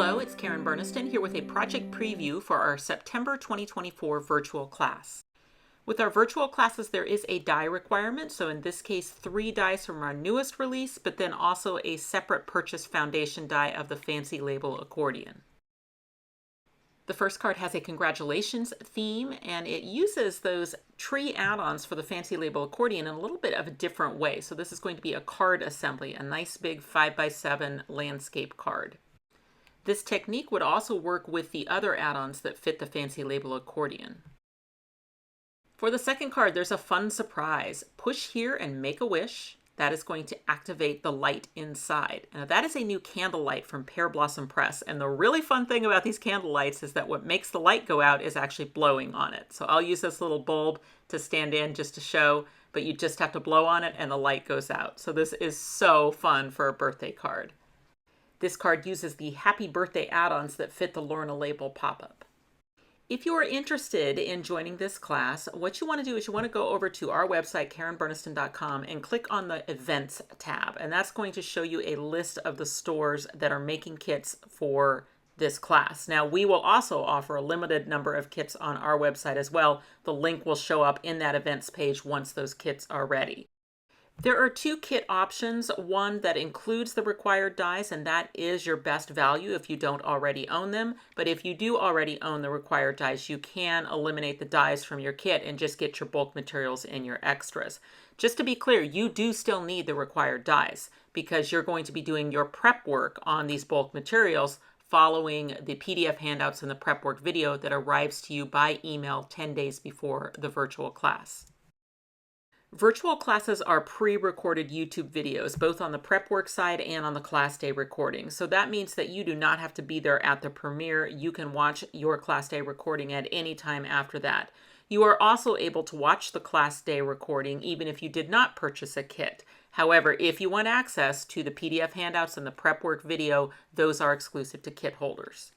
Hello, it's Karen Burniston here with a project preview for our September 2024 virtual class. With our virtual classes, there is a die requirement, so in this case 3 dies from our newest release, but then also a separate purchase foundation die of the Fancy Label Accordion. The first card has a congratulations theme, and it uses those tree add-ons for the Fancy Label Accordion in a little bit of a different way. So this is going to be a card assembly, a nice big 5x7 landscape card. This technique would also work with the other add-ons that fit the Fancy Label Accordion. For the second card, there's a fun surprise. Push here and make a wish. That is going to activate the light inside. Now that is a new candle light from Pear Blossom Press. And the really fun thing about these candle lights is that what makes the light go out is actually blowing on it. So I'll use this little bulb to stand in just to show, but you just have to blow on it and the light goes out. So this is so fun for a birthday card. This card uses the Happy Birthday add-ons that fit the Lorna label pop-up. If you are interested in joining this class, what you want to do is you want to go over to our website, karenburniston.com, and click on the Events tab. And that's going to show you a list of the stores that are making kits for this class. Now, we will also offer a limited number of kits on our website as well. The link will show up in that events page once those kits are ready. There are 2 kit options, one that includes the required dies, and that is your best value if you don't already own them. But if you do already own the required dies, you can eliminate the dies from your kit and just get your bulk materials and your extras. Just to be clear, you do still need the required dies because you're going to be doing your prep work on these bulk materials following the PDF handouts and the prep work video that arrives to you by email 10 days before the virtual class. Virtual classes are pre-recorded YouTube videos, both on the prep work side and on the class day recording. So that means that you do not have to be there at the premiere. You can watch your class day recording at any time after that. You are also able to watch the class day recording even if you did not purchase a kit. However, if you want access to the PDF handouts and the prep work video, those are exclusive to kit holders.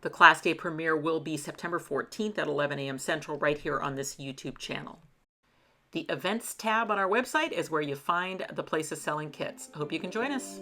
The class day premiere will be September 14th at 11 a.m. Central right here on this YouTube channel. The Events tab on our website is where you find the places selling kits. I hope you can join us.